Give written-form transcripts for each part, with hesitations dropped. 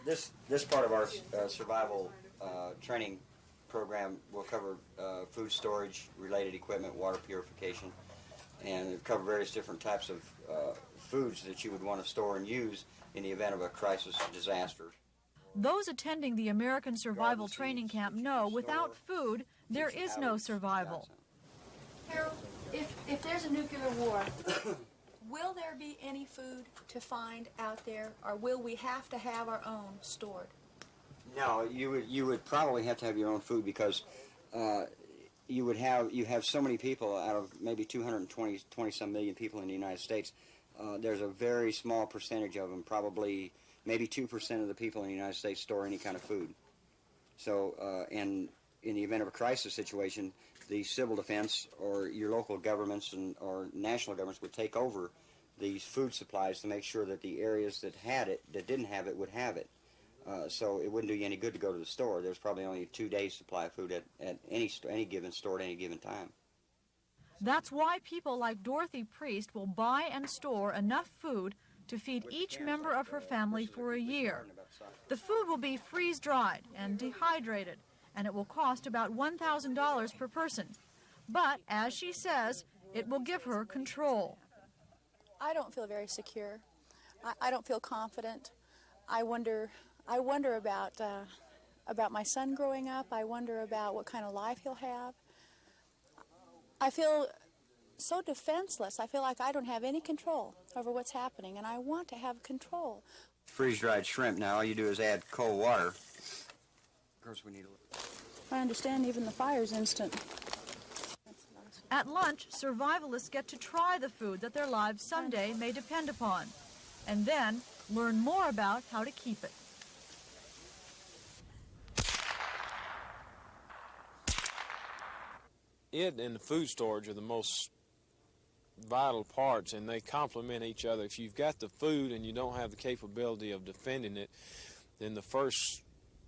This part of our survival training program will cover food storage, related equipment, water purification, and it'll cover various different types of foods that you would want to store and use in the event of a crisis or disaster. Those attending the American Survival Training Camp know without food, there is no survival. Harold, if there's a nuclear war, will there be any food to find out there, or will we have to have our own stored? No, you would probably have to have your own food because you have so many people out of maybe 220 some million people in the United States. There's a very small percentage of them, probably maybe 2% of the people in the United States store any kind of food. So, and in the event of a crisis situation, the civil defense or your local governments or national governments would take over these food supplies to make sure that the areas that didn't have it, would have it. So it wouldn't do you any good to go to the store. There's probably only 2 days' supply of food at any given store at any given time. That's why people like Dorothy Priest will buy and store enough food to feed each member of her family for a year. The food will be freeze-dried and dehydrated, and it will cost about $1,000 per person. But, as she says, it will give her control. I don't feel very secure. I don't feel confident. I wonder about my son growing up. I wonder about what kind of life he'll have. I feel so defenseless. I feel like I don't have any control over what's happening, and I want to have control. Freeze-dried shrimp, now all you do is add cold water. Of course, we need a little. I understand even the fire's instant. At lunch, survivalists get to try the food that their lives someday may depend upon, and then learn more about how to keep it. It and the food storage are the most vital parts, and they complement each other. If you've got the food and you don't have the capability of defending it, then the first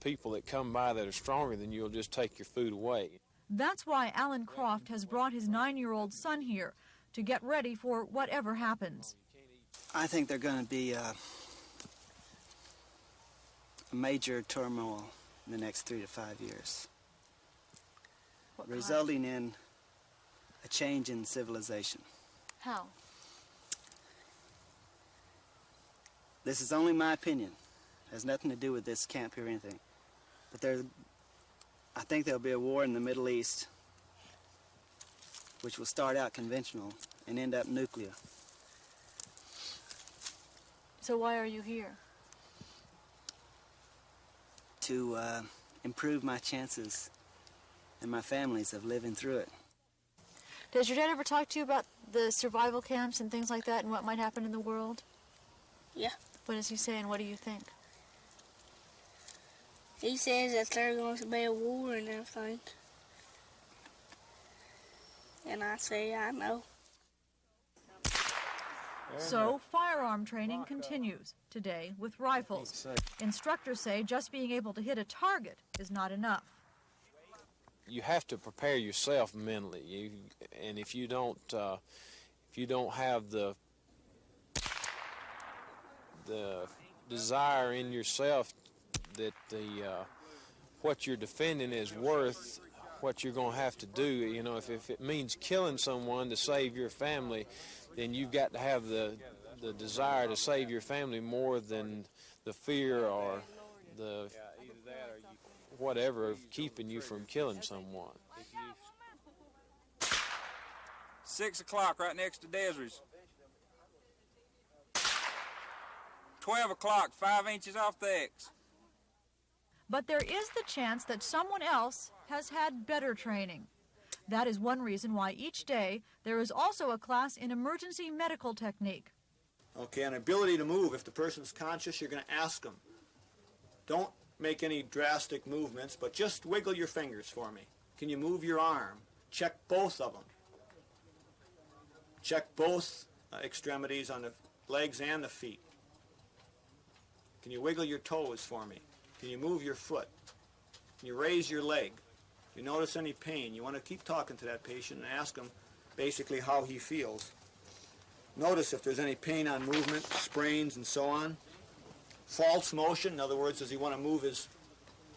people that come by that are stronger than you will just take your food away. That's why Allan Croft has brought his 9-year-old son here to get ready for whatever happens. I think they're going to be a major turmoil in the next 3 to 5 years, resulting in a change in civilization. How? This is only my opinion. It has nothing to do with this camp here or anything. But I think there'll be a war in the Middle East, which will start out conventional and end up nuclear. So why are you here? To improve my chances and my family's of living through it. Does your dad ever talk to you about the survival camps and things like that and what might happen in the world? Yeah. What does he say and what do you think? He says that there's going to be a war and everything. And I say, I know. So, firearm training continues today with rifles. Instructors say just being able to hit a target is not enough. You have to prepare yourself mentally, and if you don't have the desire in yourself that what you're defending is worth what you're going to have to do. You know, if it means killing someone to save your family, then you've got to have the desire to save your family more than the fear or the whatever of keeping you from killing someone. 6 o'clock right next to Desiree's. 12 o'clock, 5 inches off the X. But there is the chance that someone else has had better training. That is one reason why each day there is also a class in emergency medical technique. Okay, an ability to move. If the person's conscious, you're going to ask them. Don't make any drastic movements, but just wiggle your fingers for me. Can you move your arm? Check both of them. Check both extremities on the legs and the feet. Can you wiggle your toes for me? Can you move your foot? Can you raise your leg? If you notice any pain, you want to keep talking to that patient and ask him basically how he feels. Notice if there's any pain on movement, sprains, and so on. false motion. In other words, does he want to move his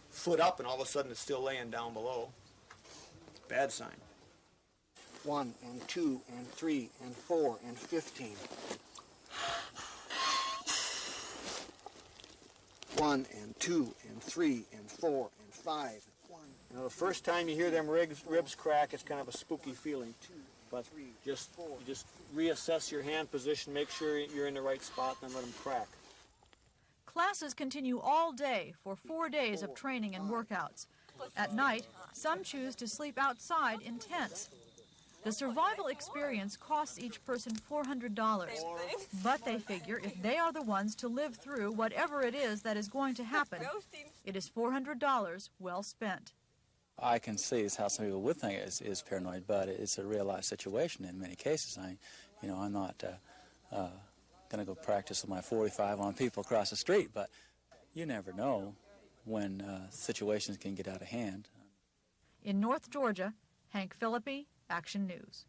foot up and all of a sudden it's still laying down below? Bad sign. 1 and 2 and 3 and 4 and 15. 1 and 2 and 3 and 4 and 5. You know, the first time you hear them ribs crack, it's kind of a spooky feeling. But you just reassess your hand position, make sure you're in the right spot, and then let them crack. Classes continue all day for 4 days of training and workouts. At night, some choose to sleep outside in tents. The survival experience costs each person $400, but they figure if they are the ones to live through whatever it is that is going to happen, it is $400 well spent. I can see how some people would think it is paranoid, but it's a real-life situation in many cases. I'm not going to go practice with my .45 on people across the street, but you never know when situations can get out of hand. In North Georgia, Hank Phillippi, Action News.